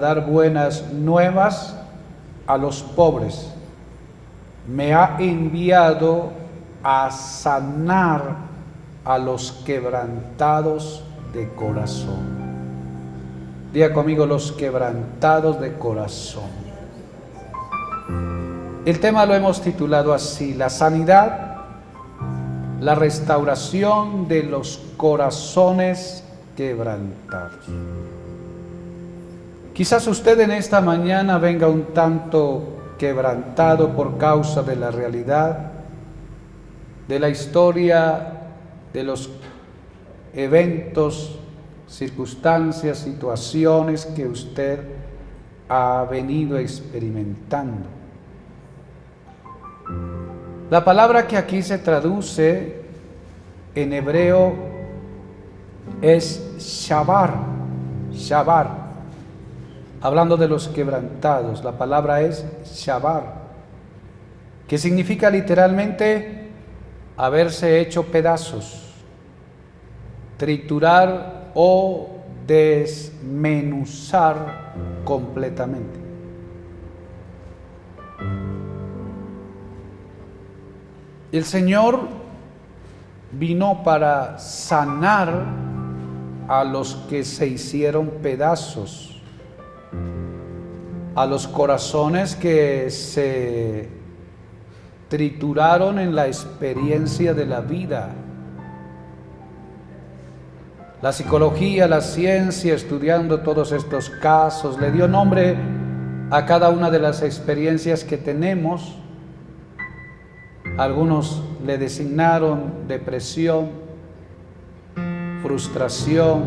dar buenas nuevas a los pobres. Me ha enviado a sanar a los quebrantados de corazón. Diga conmigo, los quebrantados de corazón. El tema lo hemos titulado así: la sanidad, la restauración de los corazones quebrantados. Quizás usted en esta mañana venga un tanto quebrantado por causa de la realidad, de la historia, de los eventos, circunstancias, situaciones que usted ha venido experimentando. La palabra que aquí se traduce en hebreo es shabar, hablando de los quebrantados. La palabra es shabar, que significa literalmente haberse hecho pedazos, triturar o desmenuzar completamente. El Señor vino para sanar a los que se hicieron pedazos, a los corazones que se trituraron en la experiencia de la vida. La psicología, la ciencia, estudiando todos estos casos, le dio nombre a cada una de las experiencias que tenemos. Algunos le designaron depresión, frustración,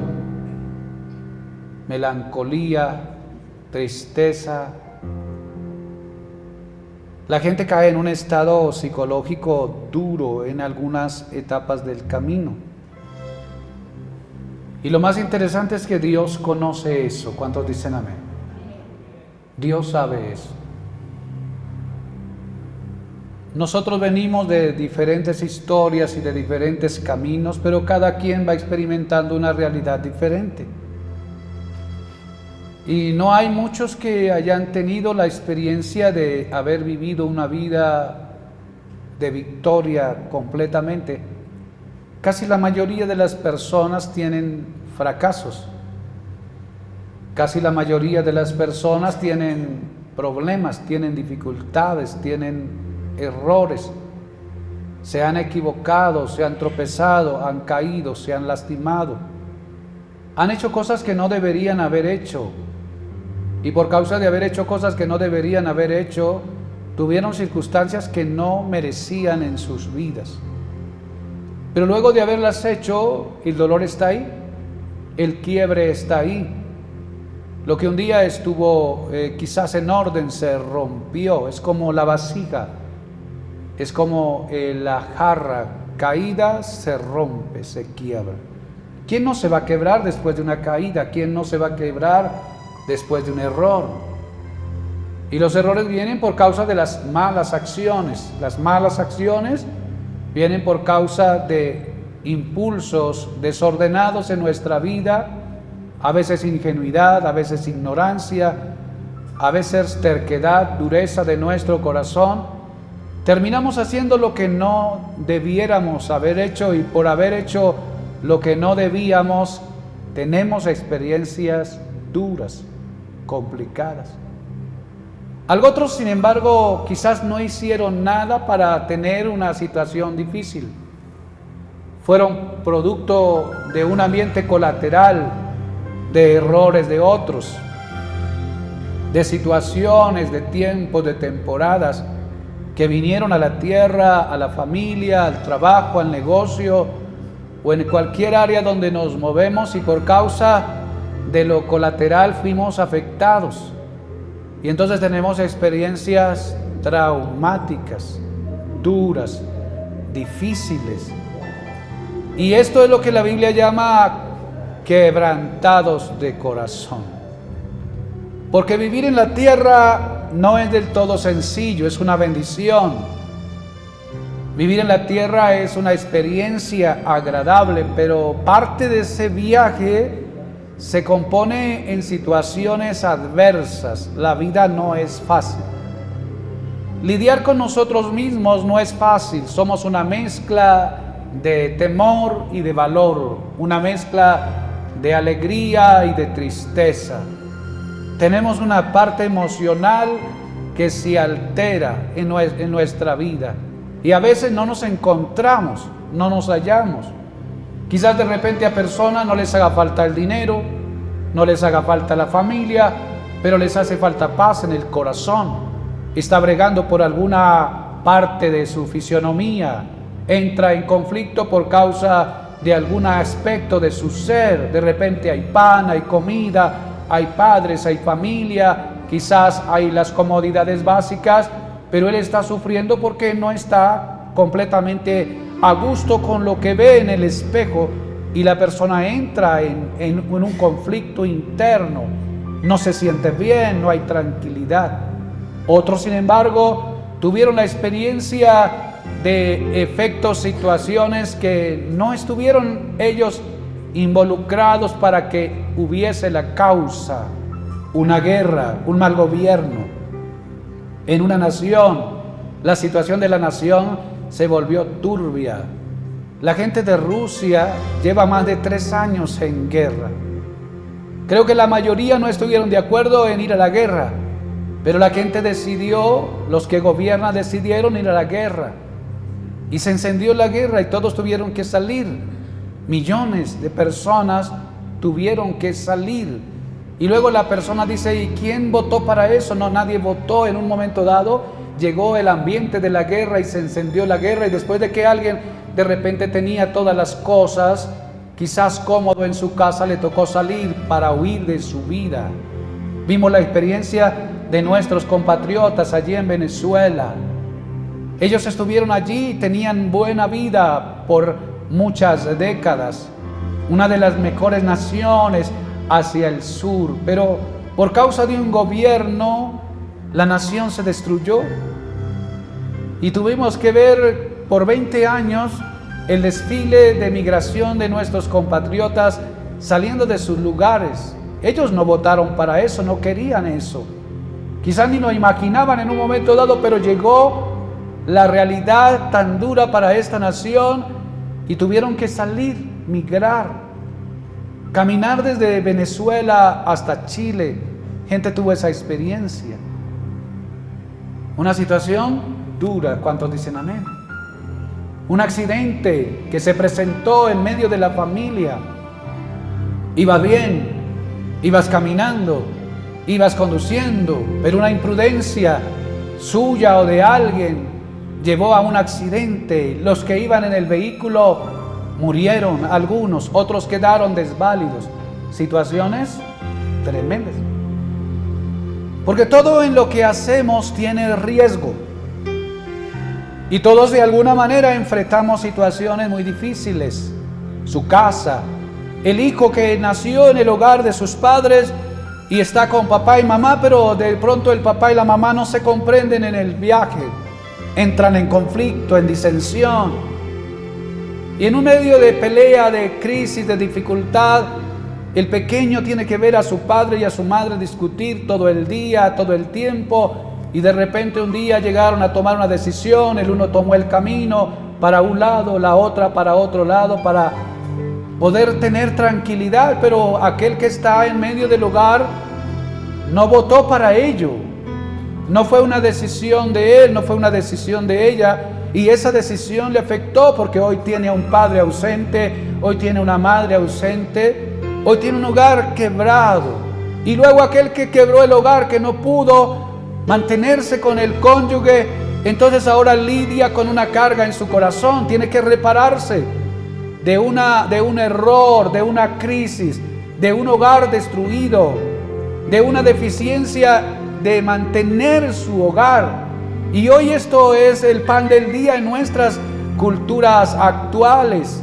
melancolía, tristeza. La gente cae en un estado psicológico duro en algunas etapas del camino. Y lo más interesante es que Dios conoce eso. ¿Cuántos dicen amén? Dios sabe eso. Nosotros venimos de diferentes historias y de diferentes caminos, pero cada quien va experimentando una realidad diferente. Y no hay muchos que hayan tenido la experiencia de haber vivido una vida de victoria completamente. Casi la mayoría de las personas tienen fracasos. Casi la mayoría de las personas tienen problemas, tienen dificultades, tienen errores. Se han equivocado, se han tropezado, han caído, se han lastimado. Han hecho cosas que no deberían haber hecho. Y por causa de haber hecho cosas que no deberían haber hecho, tuvieron circunstancias que no merecían en sus vidas. Pero luego de haberlas hecho, el dolor está ahí, el quiebre está ahí. Lo que un día estuvo quizás en orden se rompió. Es como la vasija, es como la jarra caída se rompe, se quiebra. ¿Quién no se va a quebrar después de una caída? ¿Quién no se va a quebrar después de un error? Y los errores vienen por causa de las malas acciones. Las malas acciones vienen por causa de impulsos desordenados en nuestra vida, a veces ingenuidad, a veces ignorancia, a veces terquedad, dureza de nuestro corazón. Terminamos haciendo lo que no debiéramos haber hecho, y por haber hecho lo que no debíamos, tenemos experiencias duras, complicadas. Otros, sin embargo, quizás no hicieron nada para tener una situación difícil. Fueron producto de un ambiente colateral, de errores de otros, de situaciones, de tiempos, de temporadas que vinieron a la tierra, a la familia, al trabajo, al negocio o en cualquier área donde nos movemos, y por causa de lo colateral fuimos afectados. Y entonces tenemos experiencias traumáticas, duras, difíciles. Y esto es lo que la Biblia llama quebrantados de corazón. Porque vivir en la tierra no es del todo sencillo, es una bendición. Vivir en la tierra es una experiencia agradable, pero parte de ese viaje se compone en situaciones adversas. La vida no es fácil. Lidiar con nosotros mismos no es fácil. Somos una mezcla de temor y de valor, una mezcla de alegría y de tristeza. Tenemos una parte emocional que se altera en nuestra vida y a veces no nos encontramos, no nos hallamos. Quizás de repente a personas no les haga falta el dinero, no les haga falta la familia, pero les hace falta paz en el corazón. Está bregando por alguna parte de su fisionomía, entra en conflicto por causa de algún aspecto de su ser. De repente hay pan, hay comida, hay padres, hay familia, quizás hay las comodidades básicas, pero él está sufriendo porque no está completamente a gusto con lo que ve en el espejo y la persona entra en un conflicto interno, no se siente bien, no hay tranquilidad. Otros, sin embargo, tuvieron la experiencia de efectos, situaciones que no estuvieron ellos involucrados para que hubiese la causa, una guerra, un mal gobierno en una nación. La situación de la nación se volvió turbia. La gente de Rusia lleva más de 3 años en guerra. Creo que la mayoría no estuvieron de acuerdo en ir a la guerra, pero la gente decidió, los que gobiernan decidieron ir a la guerra. Y se encendió la guerra y todos tuvieron que salir. Millones de personas tuvieron que salir. Y luego la persona dice, ¿y quién votó para eso? No, nadie votó. En un momento dado llegó el ambiente de la guerra y se encendió la guerra. Y después de que alguien de repente tenía todas las cosas, quizás cómodo en su casa, le tocó salir para huir de su vida. Vimos la experiencia de nuestros compatriotas allí en Venezuela. Ellos estuvieron allí y tenían buena vida por muchas décadas. Una de las mejores naciones hacia el sur, pero por causa de un gobierno, la nación se destruyó. Y tuvimos que ver por 20 años el desfile de migración de nuestros compatriotas saliendo de sus lugares. Ellos no votaron para eso, no querían eso. Quizás ni lo imaginaban en un momento dado, pero llegó la realidad tan dura para esta nación y tuvieron que salir, migrar, caminar desde Venezuela hasta Chile. Gente tuvo esa experiencia. Una situación dura, ¿cuántos dicen amén? Un accidente que se presentó en medio de la familia. Ibas bien, ibas caminando, ibas conduciendo, pero una imprudencia suya o de alguien llevó a un accidente. Los que iban en el vehículo murieron, algunos, otros quedaron desválidos. Situaciones tremendas. Porque todo en lo que hacemos tiene riesgo. Y todos de alguna manera enfrentamos situaciones muy difíciles. Su casa, el hijo que nació en el hogar de sus padres y está con papá y mamá, pero de pronto el papá y la mamá no se comprenden en el viaje. Entran en conflicto, en disensión. Y en un medio de pelea, de crisis, de dificultad, el pequeño tiene que ver a su padre y a su madre discutir todo el día, todo el tiempo. Y de repente un día llegaron a tomar una decisión. El uno tomó el camino para un lado, la otra para otro lado, para poder tener tranquilidad. Pero aquel que está en medio del hogar no votó para ello. No fue una decisión de él, no fue una decisión de ella. Y esa decisión le afectó porque hoy tiene a un padre ausente, hoy tiene una madre ausente, hoy tiene un hogar quebrado. Y luego aquel que quebró el hogar, que no pudo mantenerse con el cónyuge, entonces ahora lidia con una carga en su corazón, tiene que repararse de un error, de una crisis, de un hogar destruido, de una deficiencia de mantener su hogar. Y hoy esto es el pan del día en nuestras culturas actuales.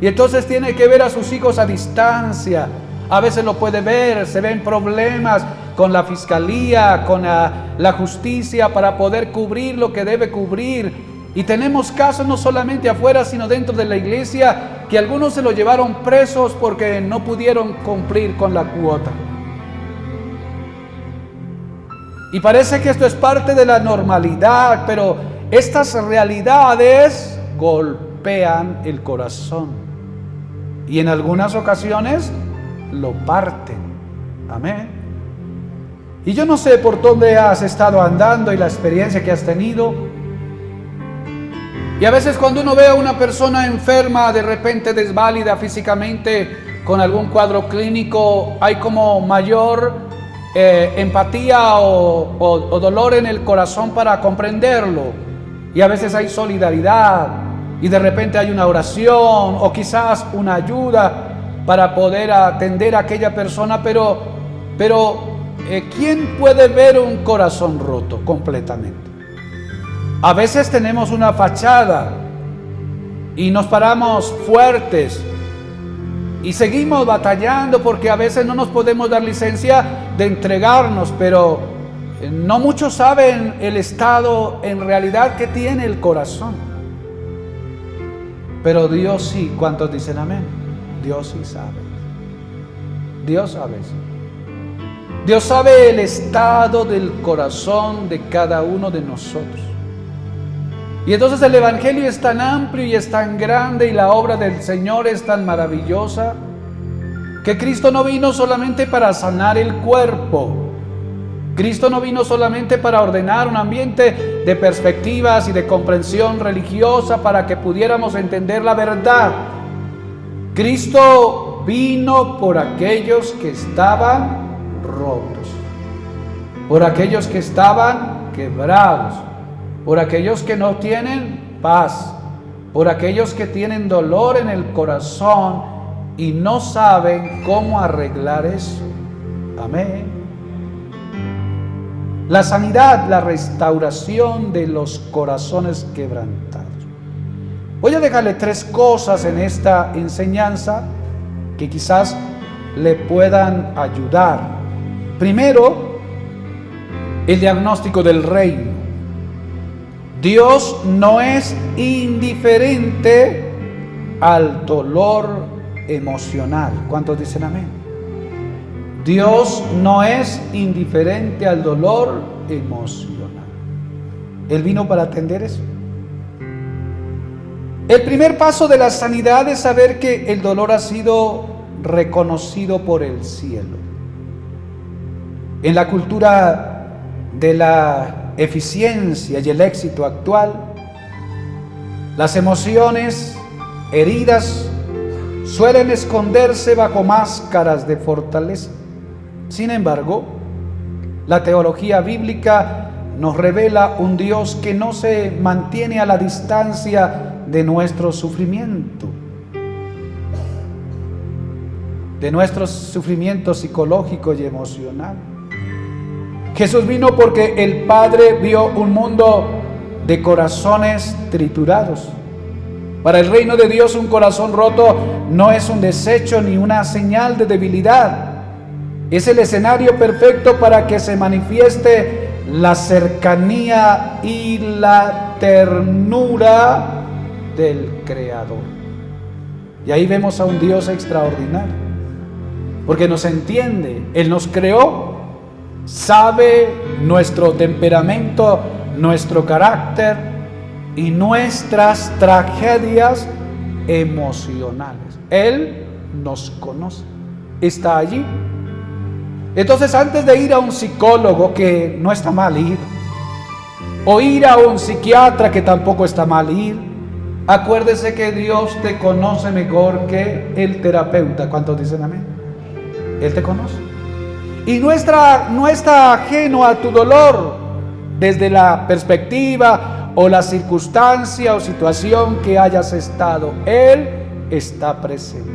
Y entonces tiene que ver a sus hijos a distancia. A veces lo puede ver, se ven problemas con la fiscalía, con la justicia para poder cubrir lo que debe cubrir. Y tenemos casos no solamente afuera, sino dentro de la iglesia, que algunos se lo llevaron presos porque no pudieron cumplir con la cuota. Y parece que esto es parte de la normalidad, pero estas realidades golpean el corazón. Y en algunas ocasiones lo parten. Amén. Y yo no sé por dónde has estado andando y la experiencia que has tenido. Y a veces cuando uno ve a una persona enferma, de repente desválida físicamente, con algún cuadro clínico, hay como mayor empatía o dolor en el corazón para comprenderlo. Y a veces hay solidaridad, y de repente hay una oración, o quizás una ayuda para poder atender a aquella persona, pero ¿quién puede ver un corazón roto completamente? A veces tenemos una fachada y nos paramos fuertes y seguimos batallando porque a veces no nos podemos dar licencia de entregarnos, pero no muchos saben el estado en realidad que tiene el corazón. Pero Dios sí. ¿Cuántos dicen amén? Dios sí sabe. Dios sabe eso. Dios sabe el estado del corazón de cada uno de nosotros. Y entonces el Evangelio es tan amplio y es tan grande, y la obra del Señor es tan maravillosa, que Cristo no vino solamente para sanar el cuerpo. Cristo no vino solamente para ordenar un ambiente de perspectivas y de comprensión religiosa para que pudiéramos entender la verdad. Cristo vino por aquellos que estaban rotos, por aquellos que estaban quebrados, por aquellos que no tienen paz, por aquellos que tienen dolor en el corazón y no saben cómo arreglar eso. Amén. La sanidad, la restauración de los corazones quebrantados. Voy a dejarle 3 cosas en esta enseñanza que quizás le puedan ayudar. Primero, el diagnóstico del reino. Dios no es indiferente al dolor emocional. ¿Cuántos dicen amén? Dios no es indiferente al dolor emocional. Él vino para atender eso. El primer paso de la sanidad es saber que el dolor ha sido reconocido por el cielo. En la cultura de la eficiencia y el éxito actual, las emociones heridas suelen esconderse bajo máscaras de fortaleza. Sin embargo, la teología bíblica nos revela un Dios que no se mantiene a la distancia de nuestro sufrimiento, psicológico y emocional. Jesús vino porque el Padre vio un mundo de corazones triturados. Para el reino de Dios, un corazón roto no es un desecho ni una señal de debilidad. Es el escenario perfecto para que se manifieste la cercanía y la ternura del Creador. Y ahí vemos a un Dios extraordinario, porque nos entiende. Él nos creó, sabe nuestro temperamento, nuestro carácter y nuestras tragedias emocionales. Él nos conoce, está allí. Entonces, antes de ir a un psicólogo, que no está mal ir, o ir a un psiquiatra, que tampoco está mal ir, acuérdese que Dios te conoce mejor que el terapeuta. ¿Cuántos dicen amén? Él te conoce y no está ajeno a tu dolor desde la perspectiva o la circunstancia o situación que hayas estado. Él está presente.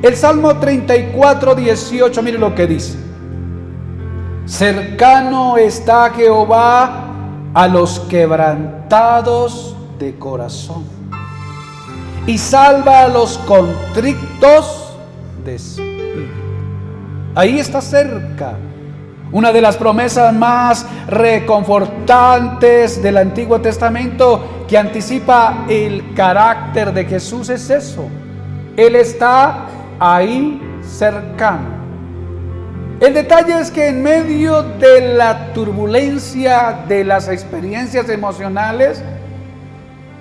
El Salmo 34, 18, mire lo que dice: cercano está Jehová a los quebrantados de corazón y salva a los contritos de espíritu. Ahí está cerca. Una de las promesas más reconfortantes del Antiguo Testamento, que que anticipa el carácter de Jesús es eso. Él está ahí cercano. El detalle es que en medio de la turbulencia de las experiencias emocionales,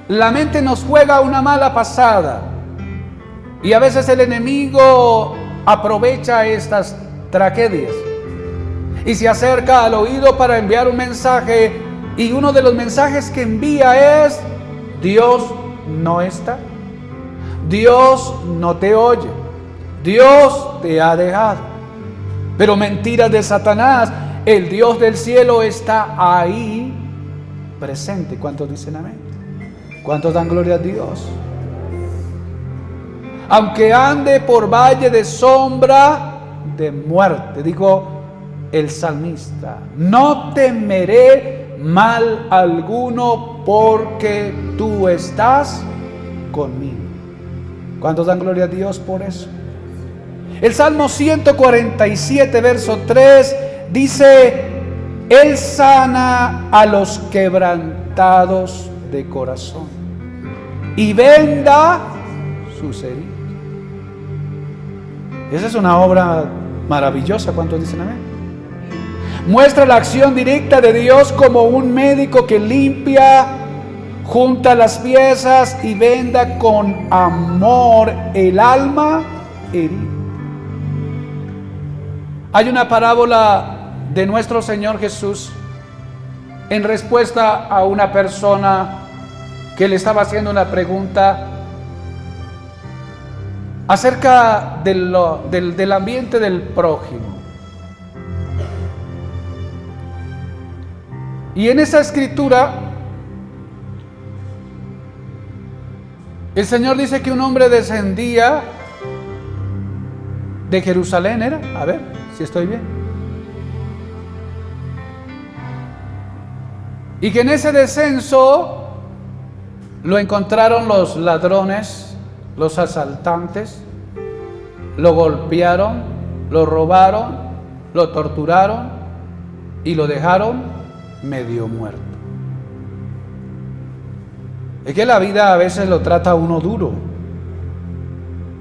la mente nos juega una mala pasada. Y a veces el enemigo aprovecha estas tragedias y se acerca al oído para enviar un mensaje. Y uno de los mensajes que envía es: Dios no está, Dios no te oye, Dios te ha dejado. Pero mentiras de Satanás, el Dios del cielo está ahí presente. ¿Cuántos dicen amén? ¿Cuántos dan gloria a Dios? Aunque ande por valle de sombra de muerte, dijo el salmista, no temeré mal alguno porque tú estás conmigo. ¿Cuántos dan gloria a Dios por eso? El Salmo 147, verso 3, dice: Él sana a los quebrantados de corazón y venda sus heridas. Esa es una obra maravillosa. ¿Cuántos dicen amén? Muestra la acción directa de Dios como un médico que limpia, junta las piezas y venda con amor el alma herida. Hay una parábola de nuestro Señor Jesús en respuesta a una persona que le estaba haciendo una pregunta acerca del ambiente del prójimo. Y en esa escritura, el Señor dice que un hombre descendía de Jerusalén, ¿era? A ver si estoy bien. Y que en ese descenso lo encontraron los ladrones, los asaltantes, lo golpearon, lo robaron, lo torturaron y lo dejaron medio muerto. Es que la vida a veces lo trata a uno duro.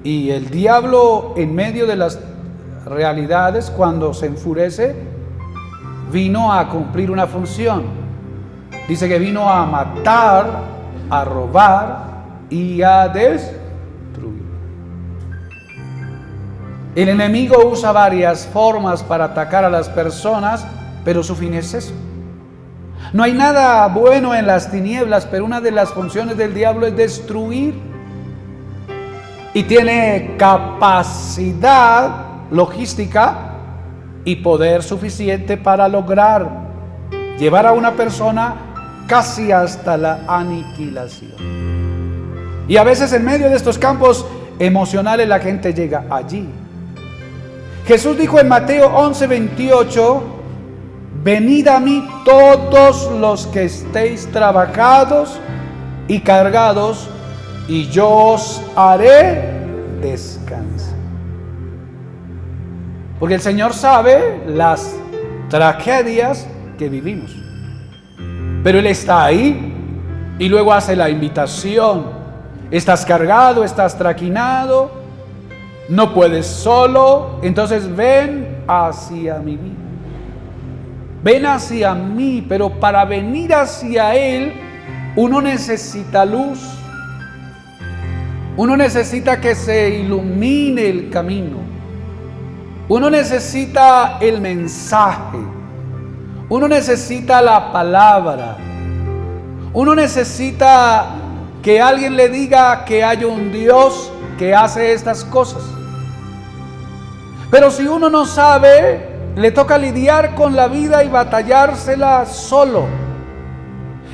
Y el diablo, en medio de las realidades, cuando se enfurece, vino a cumplir una función. Dice que vino a matar, a robar y a destruir. El enemigo usa varias formas para atacar a las personas, pero su fin es eso. No hay nada bueno en las tinieblas, pero una de las funciones del diablo es destruir. Y tiene capacidad logística y poder suficiente para lograr llevar a una persona casi hasta la aniquilación. Y a veces en medio de estos campos emocionales la gente llega allí. Jesús dijo en Mateo 11:28: venid a mí todos los que estéis trabajados y cargados, y yo os haré descansar. Porque el Señor sabe las tragedias que vivimos, pero Él está ahí y luego hace la invitación. Estás cargado, estás traquinado, no puedes solo, entonces ven hacia mi vida. Ven hacia mí, pero para venir hacia Él uno necesita luz. Uno necesita que se ilumine el camino. Uno necesita el mensaje. Uno necesita la palabra. Uno necesita que alguien le diga que hay un Dios que hace estas cosas. Pero si uno no sabe, le toca lidiar con la vida y batallársela solo.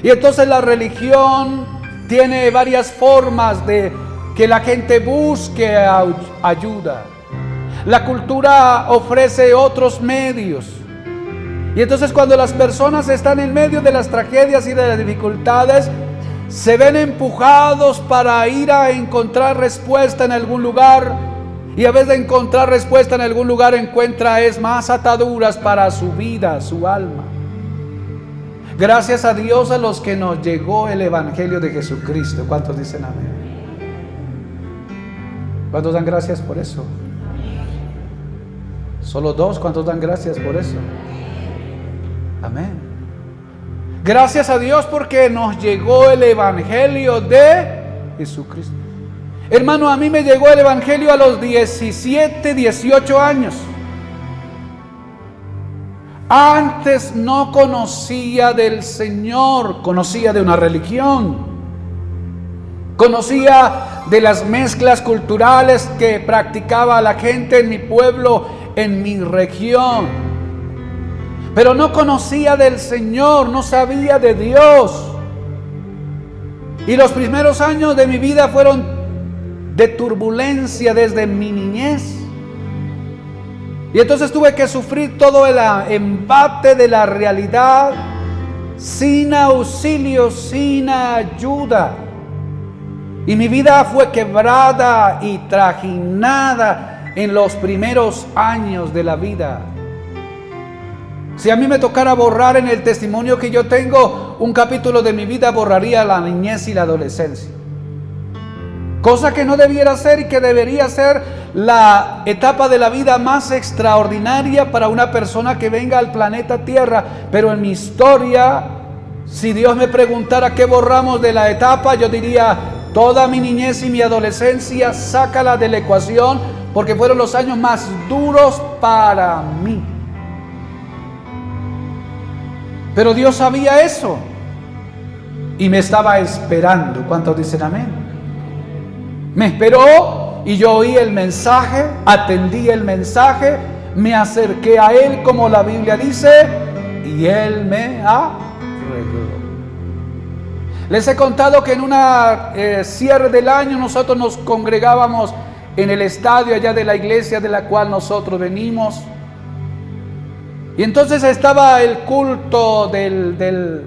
Y entonces la religión tiene varias formas de que la gente busque ayuda. La cultura ofrece otros medios. Y entonces cuando las personas están en medio de las tragedias y de las dificultades, se ven empujados para ir a encontrar respuesta en algún lugar. Y a vez de encontrar respuesta en algún lugar, encuentra más ataduras para su vida, su alma. Gracias a Dios a los que nos llegó el Evangelio de Jesucristo. ¿Cuántos dicen amén? ¿Cuántos dan gracias por eso? Solo dos. ¿Cuántos dan gracias por eso? Amén. Gracias a Dios porque nos llegó el Evangelio de Jesucristo. Hermano, a mí me llegó el Evangelio a los 17, 18 años. Antes no conocía del Señor, conocía de una religión, conocía de las mezclas culturales que practicaba la gente en mi pueblo, en mi región, pero no conocía del Señor, no sabía de Dios. Y los primeros años de mi vida fueron de turbulencia desde mi niñez. Y entonces tuve que sufrir todo el embate de la realidad, sin auxilio, sin ayuda. Y mi vida fue quebrada y trajinada en los primeros años de la vida. Si a mí me tocara borrar en el testimonio que yo tengo un capítulo de mi vida, borraría la niñez y la adolescencia. Cosa que no debiera ser y que debería ser la etapa de la vida más extraordinaria para una persona que venga al planeta Tierra. Pero en mi historia, si Dios me preguntara qué borramos de la etapa, yo diría: toda mi niñez y mi adolescencia, sácala de la ecuación, porque fueron los años más duros para mí. Pero Dios sabía eso y me estaba esperando. ¿Cuántos dicen amén? Me esperó y yo oí el mensaje, atendí el mensaje, me acerqué a Él como la Biblia dice y Él me arregló. Les he contado que en una cierre del año nosotros nos congregábamos en el estadio allá de la iglesia de la cual nosotros venimos. Y entonces estaba el culto del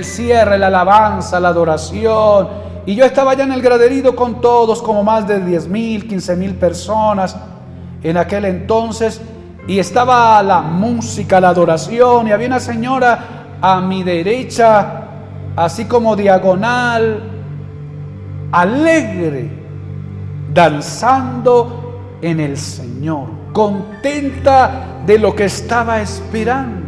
cierre, la alabanza, la adoración. Y yo estaba allá en el graderío con todos, como más de 10,000, 15,000 personas en aquel entonces. Y estaba la música, la adoración. Y había una señora a mi derecha, así como diagonal, alegre, danzando en el Señor, contenta de lo que estaba esperando.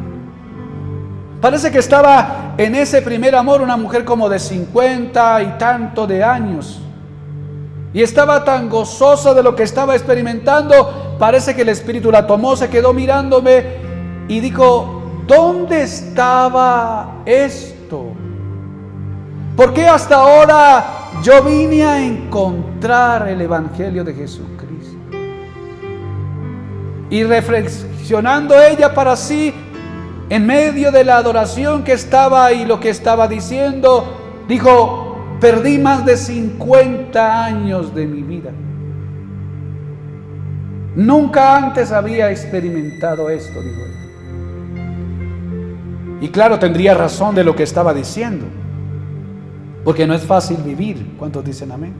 Parece que estaba en ese primer amor una mujer como de 50 y tanto de años. Y estaba tan gozosa de lo que estaba experimentando. Parece que el Espíritu la tomó, se quedó mirándome y dijo: ¿dónde estaba esto? ¿Por qué hasta ahora yo vine a encontrar el Evangelio de Jesucristo? Y reflexionando ella para sí, en medio de la adoración que estaba y lo que estaba diciendo, dijo: perdí más de 50 años de mi vida. Nunca antes había experimentado esto, dijo ella. Y claro, tendría razón de lo que estaba diciendo, porque no es fácil vivir. ¿Cuántos dicen amén?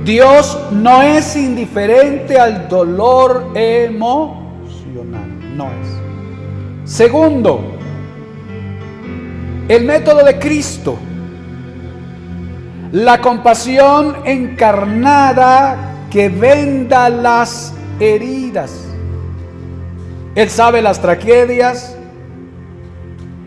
Dios no es indiferente al dolor emocional, no es. Segundo, el método de Cristo, la compasión encarnada que venda las heridas. Él sabe las tragedias,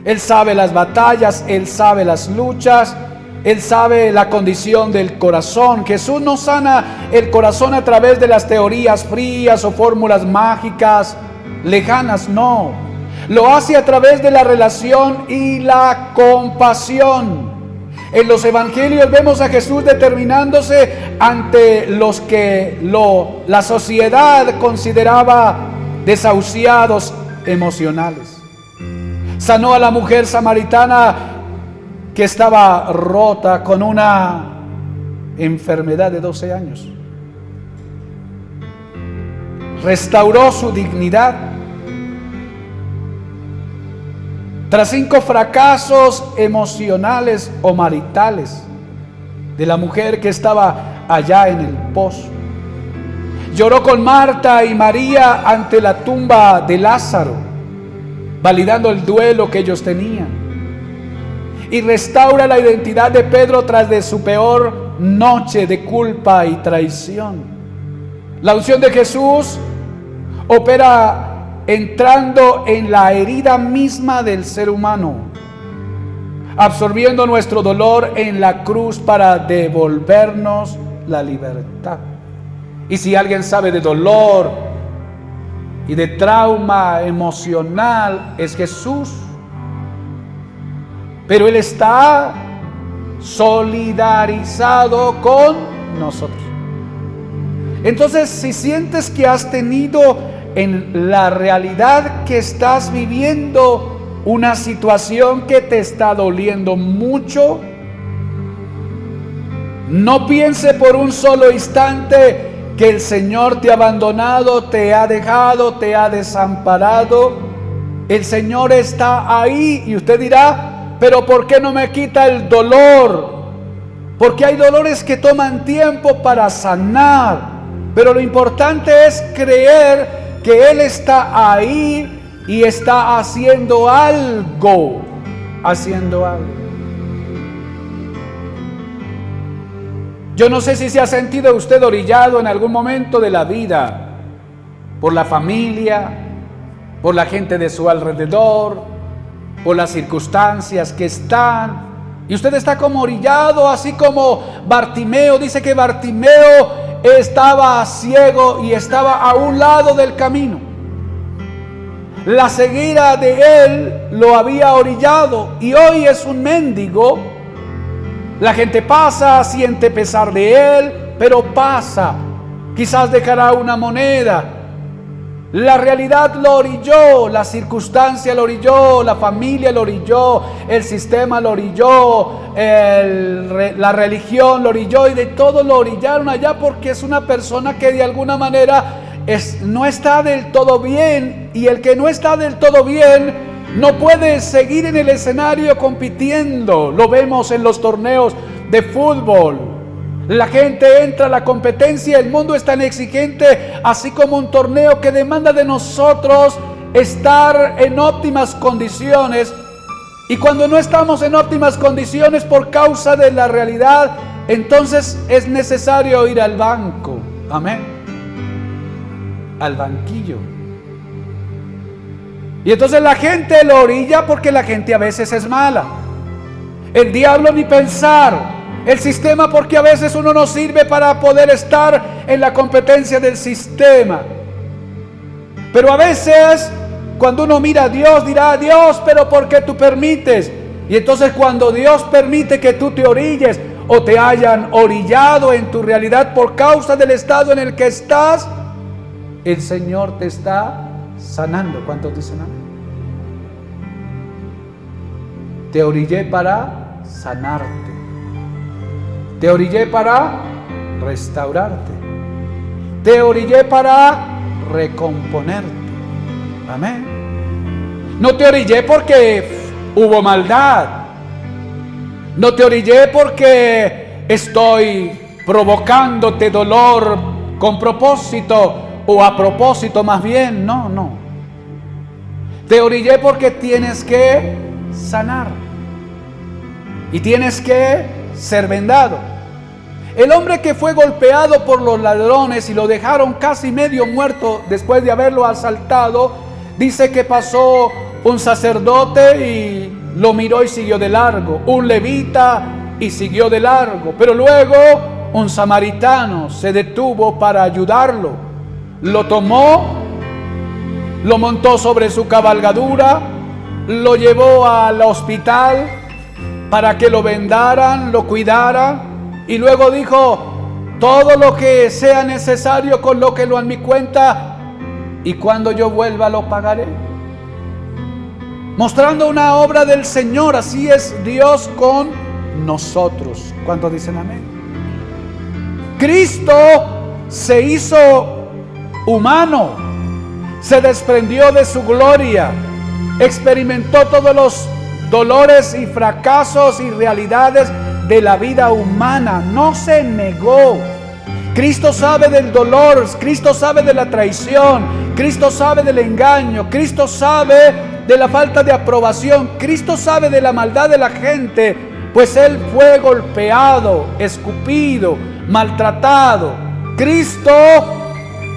Él sabe las batallas, Él sabe las luchas, Él sabe la condición del corazón. Jesús no sana el corazón a través de las teorías frías o fórmulas mágicas lejanas, no. Lo hace a través de la relación y la compasión. En los evangelios vemos a Jesús determinándose ante los que la sociedad consideraba desahuciados emocionales. Sanó a la mujer samaritana que estaba rota con una enfermedad de 12 años. Restauró su dignidad. Tras 5 fracasos emocionales o maritales de la mujer que estaba allá en el pozo, lloró con Marta y María ante la tumba de Lázaro. validando el duelo que ellos tenían. Y restaura la identidad de Pedro tras de su peor noche de culpa y traición. La unción de Jesús opera entrando en la herida misma del ser humano, absorbiendo nuestro dolor en la cruz para devolvernos la libertad. Y si alguien sabe de dolor y de trauma emocional, es Jesús. Pero Él está solidarizado con nosotros. Entonces, si sientes que has tenido en la realidad que estás viviendo una situación que te está doliendo mucho, no piense por un solo instante que el Señor te ha abandonado, te ha dejado, te ha desamparado. El Señor está ahí y usted dirá: pero ¿por qué no me quita el dolor? Porque hay dolores que toman tiempo para sanar. Pero lo importante es creer que Él está ahí y está haciendo algo. Yo no sé si se ha sentido usted orillado en algún momento de la vida por la familia, por la gente de su alrededor, por las circunstancias que están, y usted está como orillado, así como Bartimeo. Dice que Bartimeo estaba ciego y estaba a un lado del camino. La ceguera de él lo había orillado y hoy es un mendigo. La gente pasa, siente pesar de él, pero pasa. Quizás dejará una moneda. La realidad lo orilló, la circunstancia lo orilló, la familia lo orilló, el sistema lo orilló, la religión lo orilló, y de todo lo orillaron allá, porque es una persona que de alguna manera no está del todo bien, y el que no está del todo bien no puede seguir en el escenario compitiendo. Lo vemos en los torneos de fútbol. La gente entra a la competencia, el mundo es tan exigente, así como un torneo que demanda de nosotros estar en óptimas condiciones. Y cuando no estamos en óptimas condiciones por causa de la realidad, entonces es necesario ir al banco. Amén. Al banquillo. Y entonces la gente lo orilla porque la gente a veces es mala. El diablo ni pensar. El sistema, porque a veces uno no sirve para poder estar en la competencia del sistema. Pero a veces cuando uno mira a Dios, dirá: Dios, pero ¿por qué tú permites? Y entonces cuando Dios permite que tú te orilles o te hayan orillado en tu realidad por causa del estado en el que estás, el Señor te está sanando. ¿Cuántos dicen amén? Te orillé para sanarte. Te orillé para restaurarte. Te orillé para recomponerte. Amén. No te orillé porque hubo maldad. No te orillé porque estoy provocándote dolor con propósito, o a propósito más bien. No. Te orillé porque tienes que sanar. Y tienes que ser vendado. El hombre que fue golpeado por los ladrones y lo dejaron casi medio muerto después de haberlo asaltado, dice que pasó un sacerdote y lo miró y siguió de largo, un levita y siguió de largo, pero luego un samaritano se detuvo para ayudarlo, lo tomó, lo montó sobre su cabalgadura, lo llevó al hospital para que lo vendaran, lo cuidaran, y luego dijo: todo lo que sea necesario, colóquelo en mi cuenta, y cuando yo vuelva lo pagaré. Mostrando una obra del Señor. Así es Dios con nosotros. ¿Cuántos dicen amén? Cristo se hizo humano, se desprendió de su gloria, experimentó todos los dolores y fracasos y realidades de la vida humana. No se negó. Cristo sabe del dolor, Cristo sabe de la traición, Cristo sabe del engaño, Cristo sabe de la falta de aprobación. Cristo sabe de la maldad de la gente, pues Él fue golpeado, escupido, maltratado. Cristo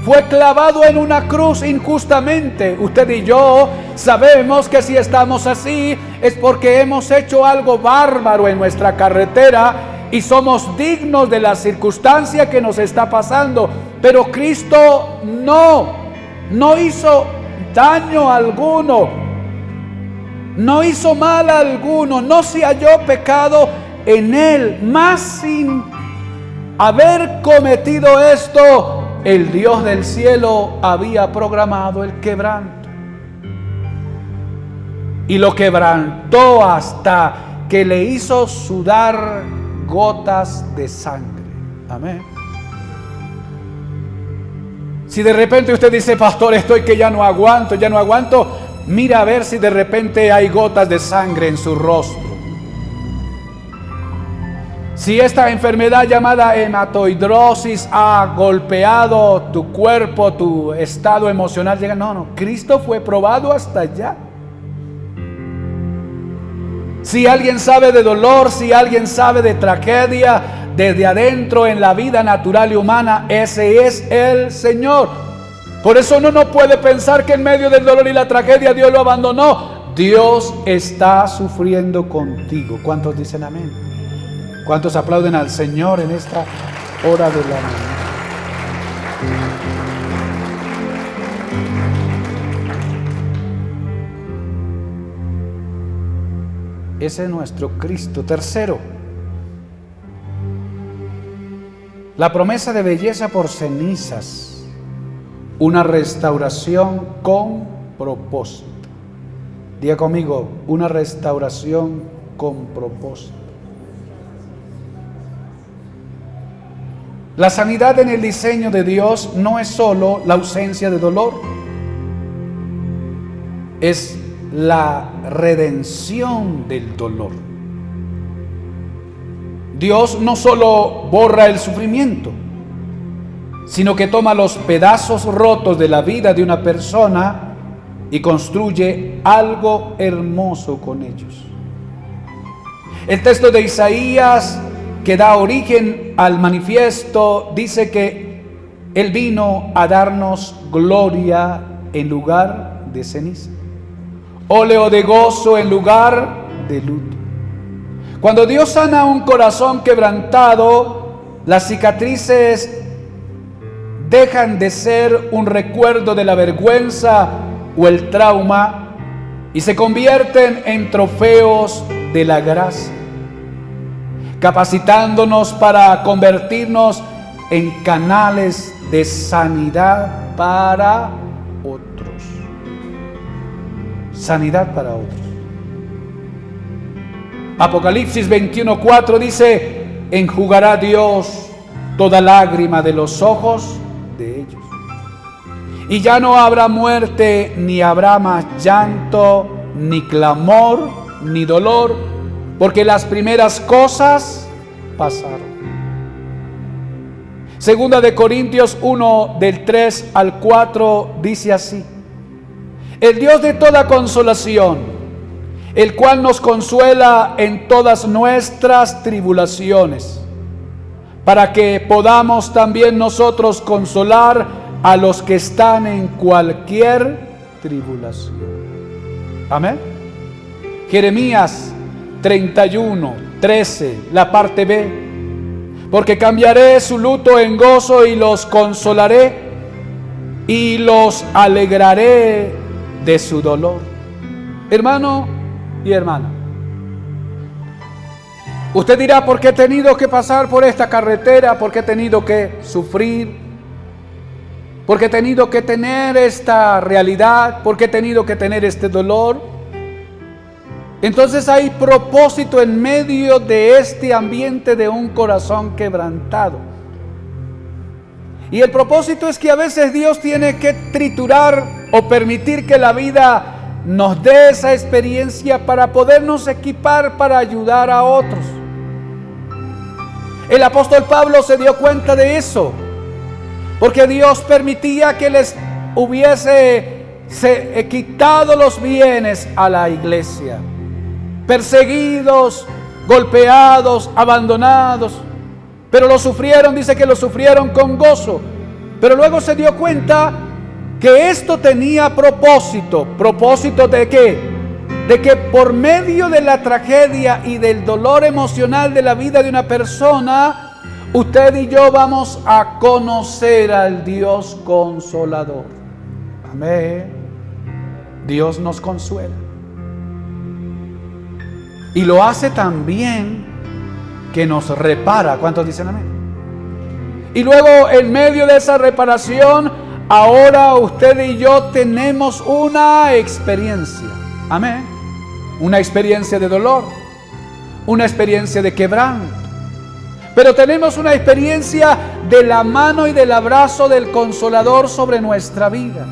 fue clavado en una cruz injustamente. Usted y yo sabemos que si estamos así es porque hemos hecho algo bárbaro en nuestra carretera y somos dignos de la circunstancia que nos está pasando. Pero Cristo no hizo daño alguno, no hizo mal alguno, no se halló pecado en Él, más sin haber cometido esto, el Dios del cielo había programado el quebranto. Y lo quebrantó hasta que le hizo sudar gotas de sangre. Amén. Si de repente usted dice, pastor, estoy que ya no aguanto, mira a ver si de repente hay gotas de sangre en su rostro. Si esta enfermedad llamada hematoidrosis ha golpeado tu cuerpo, tu estado emocional, Cristo fue probado hasta allá. Si alguien sabe de dolor, si alguien sabe de tragedia desde adentro en la vida natural y humana, ese es el Señor. Por eso uno no puede pensar que en medio del dolor y la tragedia Dios lo abandonó. Dios está sufriendo contigo. ¿Cuántos dicen amén? ¿Cuántos aplauden al Señor en esta hora de la mañana? Ese es nuestro Cristo. Tercero, la promesa de belleza por cenizas, una restauración con propósito. Diga conmigo, una restauración con propósito. La sanidad en el diseño de Dios no es solo la ausencia de dolor, es la redención del dolor. Dios no solo borra el sufrimiento, sino que toma los pedazos rotos de la vida de una persona y construye algo hermoso con ellos. El texto de Isaías, que da origen al manifiesto, dice que Él vino a darnos gloria en lugar de ceniza, óleo de gozo en lugar de luto. Cuando Dios sana un corazón quebrantado, las cicatrices dejan de ser un recuerdo de la vergüenza o el trauma y se convierten en trofeos de la gracia, capacitándonos para convertirnos en canales de sanidad para otros. Sanidad para otros. Apocalipsis 21:4 dice: enjugará Dios toda lágrima de los ojos de ellos. Y ya no habrá muerte, ni habrá más llanto, ni clamor, ni dolor, porque las primeras cosas pasaron. Segunda de Corintios 1, del 3 al 4, dice así: el Dios de toda consolación, el cual nos consuela en todas nuestras tribulaciones, para que podamos también nosotros consolar a los que están en cualquier tribulación. Amén. Jeremías 31:13, la parte B: porque cambiaré su luto en gozo y los consolaré y los alegraré de su dolor. Hermano y hermana, usted dirá: ¿por qué he tenido que pasar por esta carretera? ¿Por qué he tenido que sufrir? ¿Por qué he tenido que tener esta realidad? ¿Por qué he tenido que tener este dolor? Entonces hay propósito en medio de este ambiente de un corazón quebrantado. Y el propósito es que a veces Dios tiene que triturar o permitir que la vida nos dé esa experiencia para podernos equipar para ayudar a otros. El apóstol Pablo se dio cuenta de eso, porque Dios permitía que les hubiese quitado los bienes a la iglesia. Perseguidos, golpeados, abandonados. Pero lo sufrieron, dice que lo sufrieron con gozo. Pero luego se dio cuenta que esto tenía propósito. ¿Propósito de qué? De que por medio de la tragedia y del dolor emocional de la vida de una persona, usted y yo vamos a conocer al Dios consolador. Amén. Dios nos consuela. Y lo hace también que nos repara. ¿Cuántos dicen amén? Y luego en medio de esa reparación, ahora usted y yo tenemos una experiencia. Amén. Una experiencia de dolor. Una experiencia de quebranto. Pero tenemos una experiencia de la mano y del abrazo del Consolador sobre nuestra vida.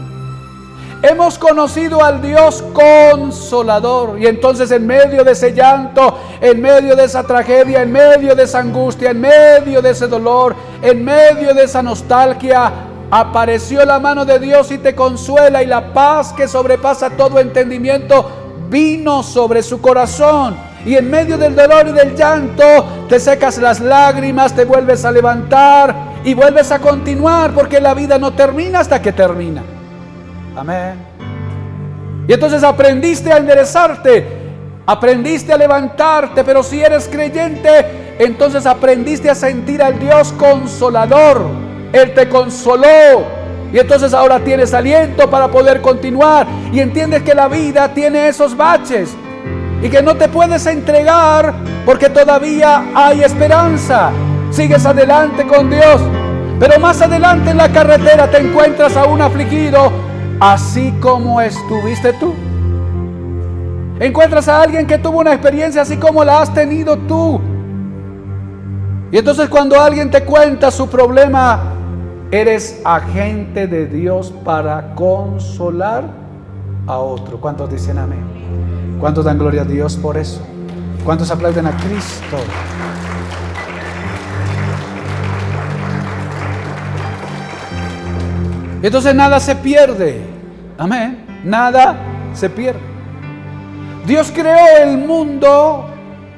Hemos conocido al Dios consolador, y entonces en medio de ese llanto, en medio de esa tragedia, en medio de esa angustia, en medio de ese dolor, en medio de esa nostalgia, apareció la mano de Dios y te consuela, y la paz que sobrepasa todo entendimiento vino sobre su corazón. Y en medio del dolor y del llanto te secas las lágrimas, te vuelves a levantar y vuelves a continuar, porque la vida no termina hasta que termina. Amén. Y entonces aprendiste a enderezarte, aprendiste a levantarte, pero si eres creyente, entonces aprendiste a sentir al Dios consolador. Él te consoló y entonces ahora tienes aliento para poder continuar, y entiendes que la vida tiene esos baches y que no te puedes entregar porque todavía hay esperanza. Sigues adelante con Dios, pero más adelante en la carretera te encuentras a un afligido, así como estuviste tú. Encuentras a alguien que tuvo una experiencia así como la has tenido tú. Y entonces cuando alguien te cuenta su problema, eres agente de Dios para consolar a otro. ¿Cuántos dicen amén? ¿Cuántos dan gloria a Dios por eso? ¿Cuántos aplauden a Cristo? Entonces nada se pierde. Amén. Nada se pierde. Dios creó el mundo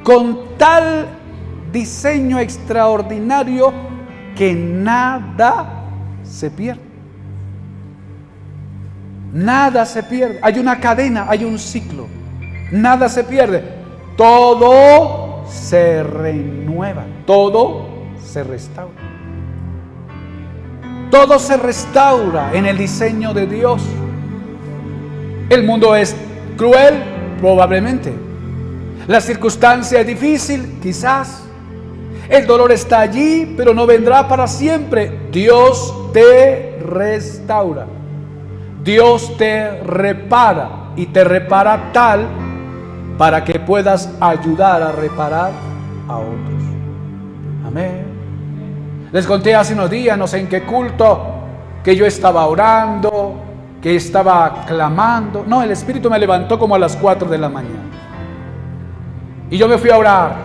con tal diseño extraordinario que nada se pierde. Nada se pierde. Hay una cadena, hay un ciclo. Nada se pierde. Todo se renueva. Todo se restaura. Todo se restaura en el diseño de Dios. El mundo es cruel, probablemente. La circunstancia es difícil, quizás. El dolor está allí, pero no vendrá para siempre. Dios te restaura. Dios te repara, y te repara tal para que puedas ayudar a reparar a otros. Amén. Les conté hace unos días, no sé en qué culto, que yo estaba orando, que estaba clamando. No, el Espíritu me levantó como a las 4 de la mañana. Y yo me fui a orar.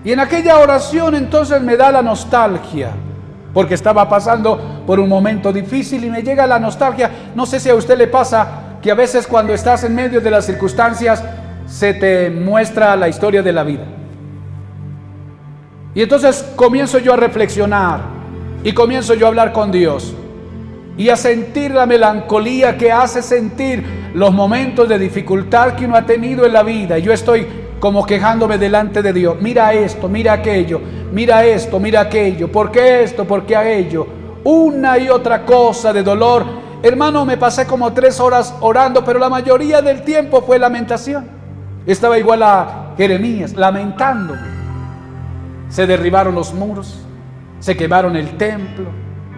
Y en aquella oración entonces me da la nostalgia, porque estaba pasando por un momento difícil y me llega la nostalgia. No sé si a usted le pasa que a veces cuando estás en medio de las circunstancias se te muestra la historia de la vida. Y entonces comienzo yo a reflexionar y comienzo yo a hablar con Dios y a sentir la melancolía que hace sentir los momentos de dificultad que uno ha tenido en la vida. Y yo estoy como quejándome delante de Dios. Mira esto, mira aquello, mira esto, mira aquello. ¿Por qué esto? ¿Por qué aquello? Una y otra cosa de dolor. Hermano, me pasé como 3 horas orando, pero la mayoría del tiempo fue lamentación. Estaba igual a Jeremías, lamentándome. Se derribaron los muros, se quemaron el templo,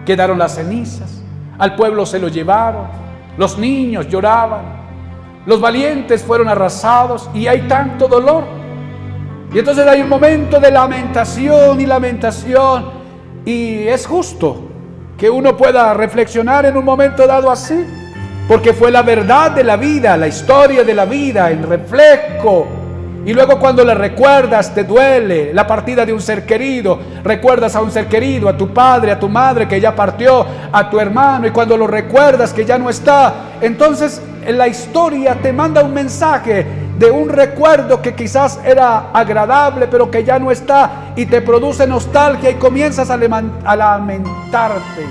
quedaron las cenizas, al pueblo se lo llevaron, los niños lloraban, los valientes fueron arrasados y hay tanto dolor. Y entonces hay un momento de lamentación y es justo que uno pueda reflexionar en un momento dado así, porque fue la verdad de la vida, la historia de la vida, el reflejo Y luego cuando le recuerdas, te duele la partida de un ser querido. Recuerdas a un ser querido, a tu padre, a tu madre que ya partió, a tu hermano, y cuando lo recuerdas que ya no está, entonces la historia te manda un mensaje de un recuerdo que quizás era agradable, pero que ya no está, y te produce nostalgia y comienzas a lamentarte.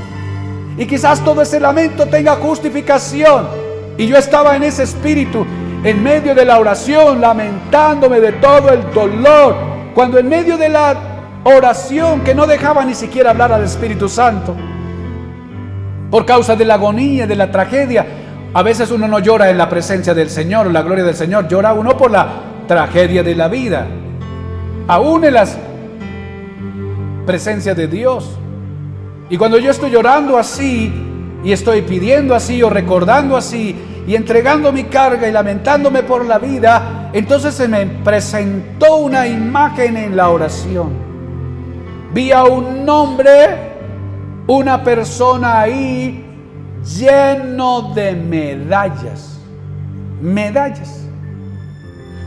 Y quizás todo ese lamento tenga justificación. Y yo estaba en ese espíritu, en medio de la oración, lamentándome de todo el dolor, cuando en medio de la oración, que no dejaba ni siquiera hablar al Espíritu Santo, por causa de la agonía, de la tragedia. A veces uno no llora en la presencia del Señor, la gloria del Señor, llora uno por la tragedia de la vida, aún en las presencias de Dios. Y cuando yo estoy llorando así, y estoy pidiendo así, o recordando así, y entregando mi carga y lamentándome por la vida, entonces se me presentó una imagen en la oración. Vi a un hombre, una persona ahí, lleno de medallas. Medallas.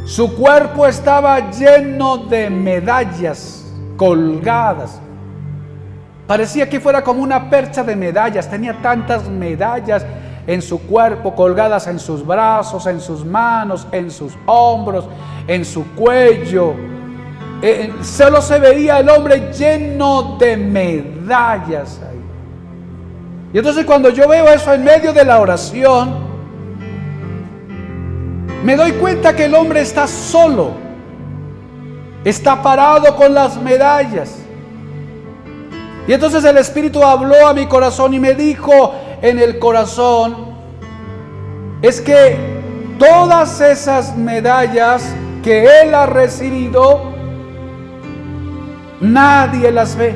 Su cuerpo estaba lleno de medallas colgadas. Parecía que fuera como una percha de medallas. Tenía tantas medallas en su cuerpo, colgadas en sus brazos, en sus manos, en sus hombros, en su cuello. Solo se veía el hombre lleno de medallas ahí. Y entonces cuando yo veo eso en medio de la oración, me doy cuenta que el hombre está solo, está parado con las medallas. Y entonces el Espíritu habló a mi corazón y me dijo en el corazón, es que todas esas medallas que él ha recibido, nadie las ve,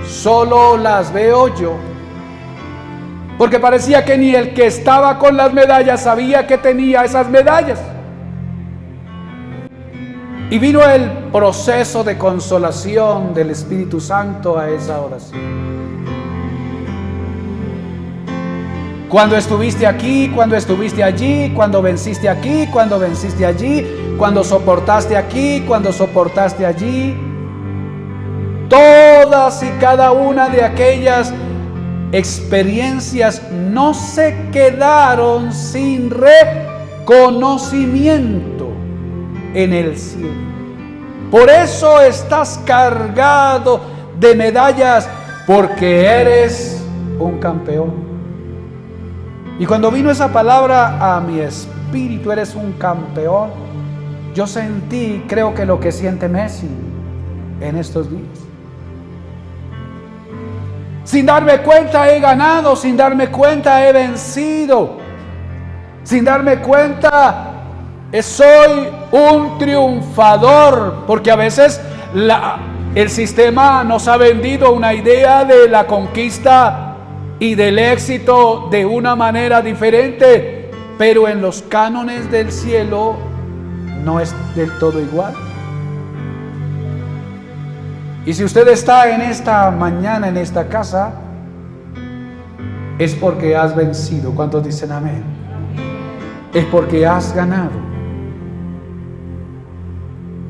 solo las veo yo. Porque parecía que ni el que estaba con las medallas sabía que tenía esas medallas. Y vino el proceso de consolación del Espíritu Santo a esa oración. Cuando estuviste aquí, cuando estuviste allí, cuando venciste aquí, cuando venciste allí, cuando soportaste aquí, cuando soportaste allí. Todas y cada una de aquellas experiencias no se quedaron sin reconocimiento en el cielo. Por eso estás cargado de medallas, porque eres un campeón. Y cuando vino esa palabra a mi espíritu, eres un campeón, yo sentí, creo que lo que siente Messi en estos días. Sin darme cuenta he ganado, sin darme cuenta he vencido, sin darme cuenta soy un triunfador, porque a veces el sistema nos ha vendido una idea de la conquista y del éxito de una manera diferente, pero en los cánones del cielo no es del todo igual. Y si usted está en esta mañana en esta casa, es porque has vencido. ¿Cuántos dicen amén? Es porque has ganado.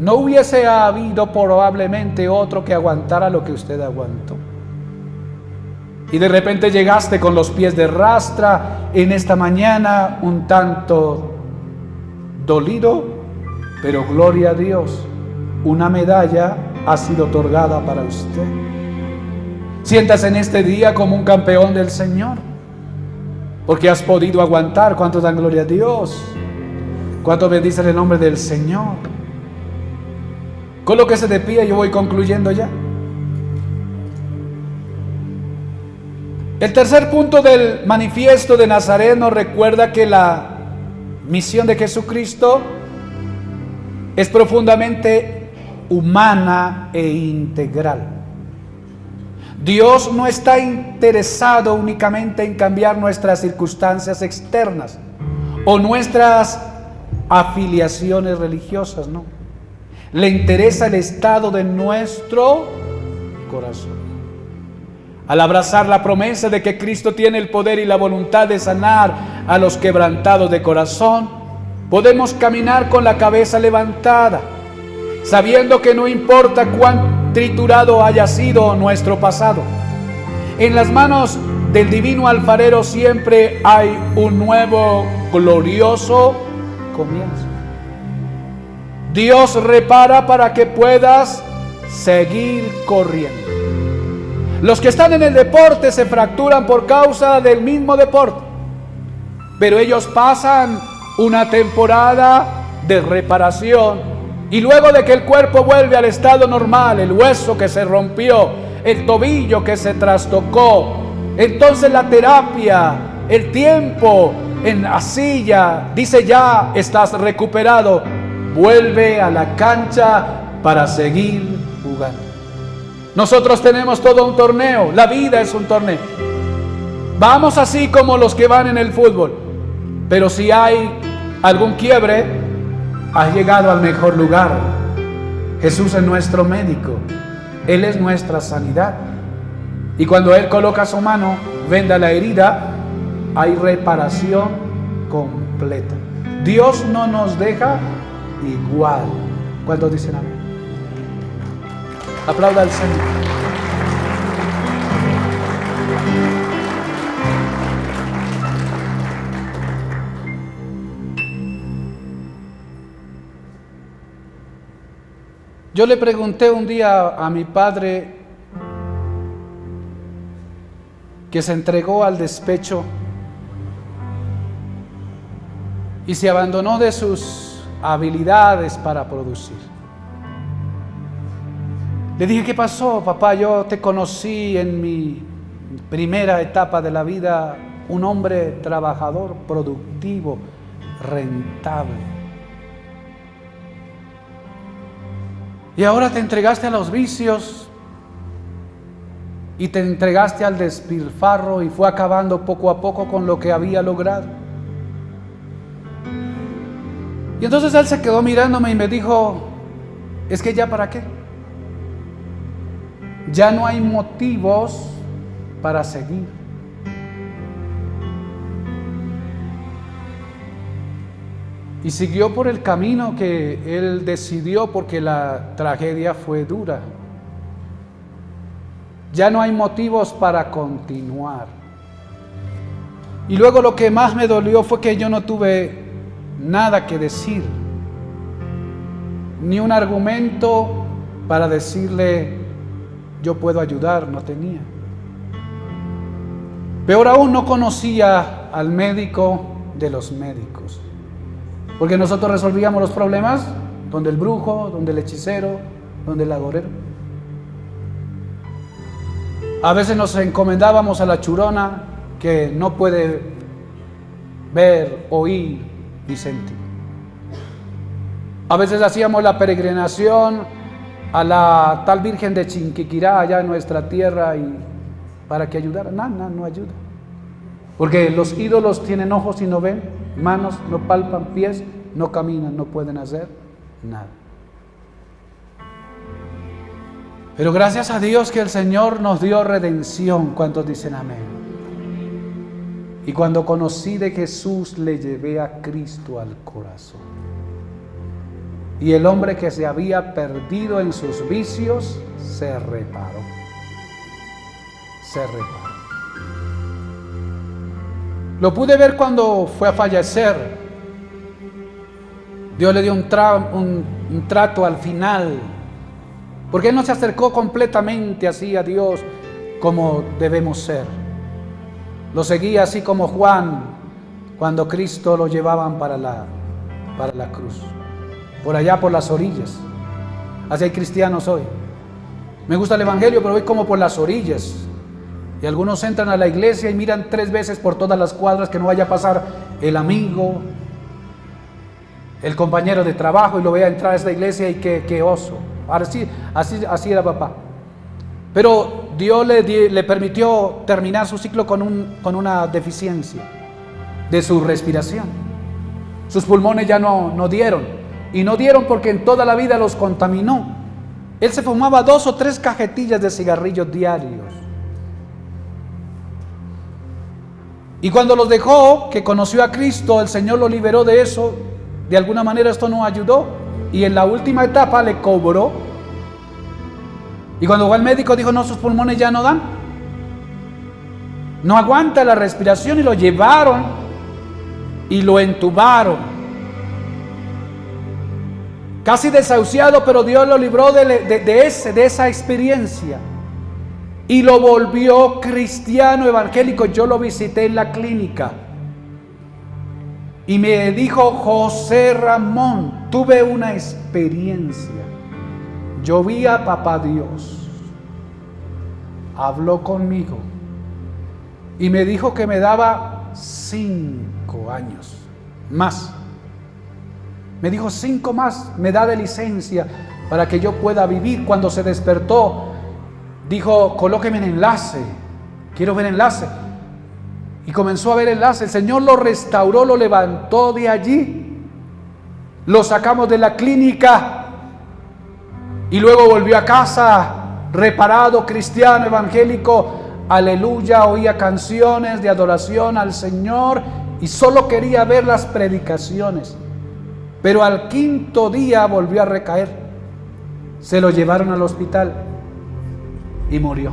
No hubiese habido probablemente otro que aguantara lo que usted aguantó. Y de repente llegaste con los pies de rastra en esta mañana, un tanto dolido, pero gloria a Dios, una medalla ha sido otorgada para usted. Siéntase en este día como un campeón del Señor, porque has podido aguantar. ¿Cuántos dan gloria a Dios? ¿Cuántos bendicen el nombre del Señor? Colóquese de pie, yo voy concluyendo ya. El tercer punto del manifiesto de Nazaret nos recuerda que la misión de Jesucristo es profundamente humana e integral. Dios no está interesado únicamente en cambiar nuestras circunstancias externas o nuestras afiliaciones religiosas, no. Le interesa el estado de nuestro corazón. Al abrazar la promesa de que Cristo tiene el poder y la voluntad de sanar a los quebrantados de corazón, Podemos caminar con la cabeza levantada, sabiendo que no importa cuán triturado haya sido nuestro pasado. En las manos del divino alfarero siempre hay un nuevo glorioso comienzo. Dios repara para que puedas seguir corriendo. Los que están en el deporte se fracturan por causa del mismo deporte, pero ellos pasan una temporada de reparación y luego de que el cuerpo vuelve al estado normal, el hueso que se rompió, el tobillo que se trastocó, entonces la terapia, el tiempo en la silla, dice ya estás recuperado, vuelve a la cancha para seguir jugando. Nosotros tenemos todo un torneo, la vida es un torneo. Vamos así como los que van en el fútbol, pero si hay algún quiebre, has llegado al mejor lugar. Jesús es nuestro médico, Él es nuestra sanidad. Y cuando Él coloca su mano, venda la herida, hay reparación completa. Dios no nos deja igual. ¿Cuántos dicen amén? Aplauda al Señor. Yo le pregunté un día a mi padre, que se entregó al despecho y se abandonó de sus habilidades para producir. Le dije, ¿qué pasó, papá? Yo te conocí en mi primera etapa de la vida, un hombre trabajador, productivo, rentable. Y ahora te entregaste a los vicios y te entregaste al despilfarro y fue acabando poco a poco con lo que había logrado. Y entonces él se quedó mirándome y me dijo, es que ya para qué. Ya no hay motivos para seguir. Y siguió por el camino que él decidió porque la tragedia fue dura. Ya no hay motivos para continuar. Y luego lo que más me dolió fue que yo no tuve nada que decir, ni un argumento para decirle yo puedo ayudar, no tenía. Peor aún, no conocía al médico de los médicos, porque nosotros resolvíamos los problemas donde el brujo, donde el hechicero, donde el agorero. A veces nos encomendábamos a la churona, que no puede ver, oír y sentir. A veces hacíamos la peregrinación a la tal Virgen de Chinquiquirá, allá en nuestra tierra, y para que ayudara. Nada, no ayuda. Porque los ídolos tienen ojos y no ven, manos no palpan, pies no caminan, no pueden hacer nada. Pero gracias a Dios que el Señor nos dio redención. ¿Cuántos dicen amén? Y cuando conocí de Jesús, le llevé a Cristo al corazón. Y el hombre que se había perdido en sus vicios se reparó. Se reparó. Lo pude ver cuando fue a fallecer. Dios le dio un trato al final, porque él no se acercó completamente así a Dios como debemos ser. Lo seguía así como Juan cuando Cristo lo llevaban para la cruz, por allá por las orillas. Así hay cristianos hoy. Me gusta el evangelio, pero voy como por las orillas. Y algunos entran a la iglesia y miran 3 veces por todas las cuadras que no vaya a pasar el amigo, el compañero de trabajo, y lo vea entrar a esta iglesia y qué oso. Así era papá. Pero Dios le permitió terminar su ciclo con una deficiencia de su respiración. Sus pulmones ya no dieron. Y no dieron porque en toda la vida los contaminó. Él se fumaba 2 o 3 cajetillas de cigarrillos diarios. Y cuando los dejó, que conoció a Cristo, el Señor lo liberó de eso. De alguna manera esto nos ayudó y en la última etapa le cobró. Y cuando fue al médico dijo, no, sus pulmones ya no dan. No aguanta la respiración y lo llevaron y lo entubaron. Casi desahuciado, pero Dios lo libró de esa experiencia. Y lo volvió cristiano evangélico. Yo lo visité en la clínica. Y me dijo, José Ramón, tuve una experiencia. Yo vi a Papá Dios. Habló conmigo. Y me dijo que me daba 5 años más. Me dijo 5 más, me da de licencia para que yo pueda vivir. Cuando se despertó, dijo, colóqueme en enlace. Quiero ver enlace. Y comenzó a ver enlace. El Señor lo restauró, lo levantó de allí. Lo sacamos de la clínica. Y luego volvió a casa, reparado, cristiano, evangélico. Aleluya, oía canciones de adoración al Señor. Y solo quería ver las predicaciones. Pero al 5.º día volvió a recaer. Se lo llevaron al hospital y murió.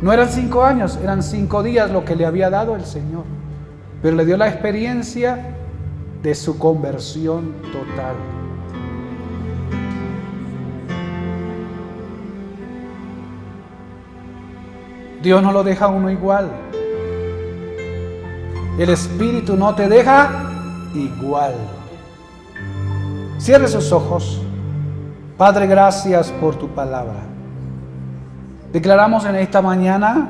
No eran 5 años, eran 5 días lo que le había dado el Señor. Pero le dio la experiencia de su conversión total. Dios no lo deja a uno igual. El Espíritu no te deja igual. Cierre sus ojos. Padre, gracias por tu palabra. Declaramos en esta mañana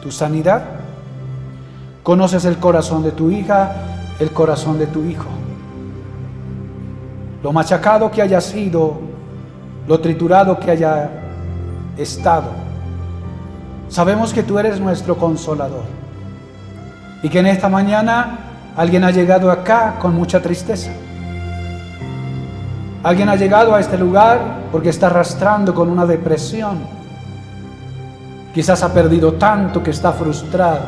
tu sanidad. Conoces el corazón de tu hija, el corazón de tu hijo. Lo machacado que haya sido, lo triturado que haya estado. Sabemos que tú eres nuestro consolador. Y que en esta mañana alguien ha llegado acá con mucha tristeza. Alguien ha llegado a este lugar porque está arrastrando con una depresión. Quizás ha perdido tanto que está frustrado.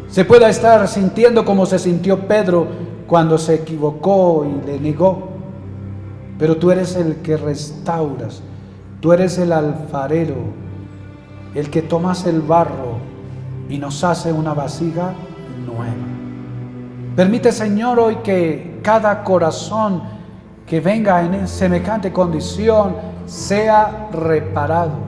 Se pueda estar sintiendo como se sintió Pedro cuando se equivocó y le negó. Pero tú eres el que restauras. Tú eres el alfarero, el que tomas el barro y nos hace una vasija nueva. Permite, Señor, hoy que cada corazón que venga en semejante condición sea reparado.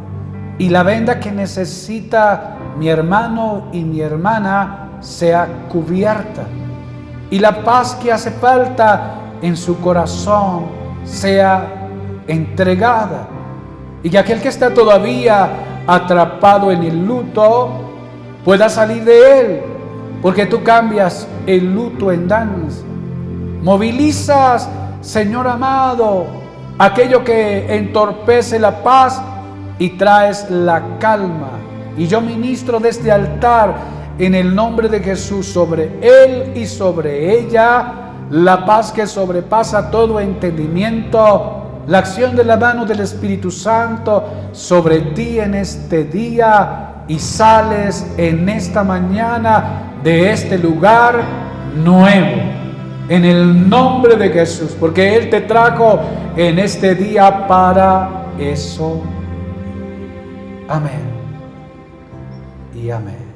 Y la venda que necesita mi hermano y mi hermana sea cubierta. Y la paz que hace falta en su corazón sea entregada. Y que aquel que está todavía atrapado en el luto pueda salir de él. Porque tú cambias el luto en danza. Movilizas, Señor amado, aquello que entorpece la paz y traes la calma. Y yo ministro de este altar en el nombre de Jesús sobre él y sobre ella la paz que sobrepasa todo entendimiento, la acción de la mano del Espíritu Santo sobre ti en este día, y sales en esta mañana de este lugar nuevo en el nombre de Jesús, porque Él te trajo en este día para eso. Amén y amén.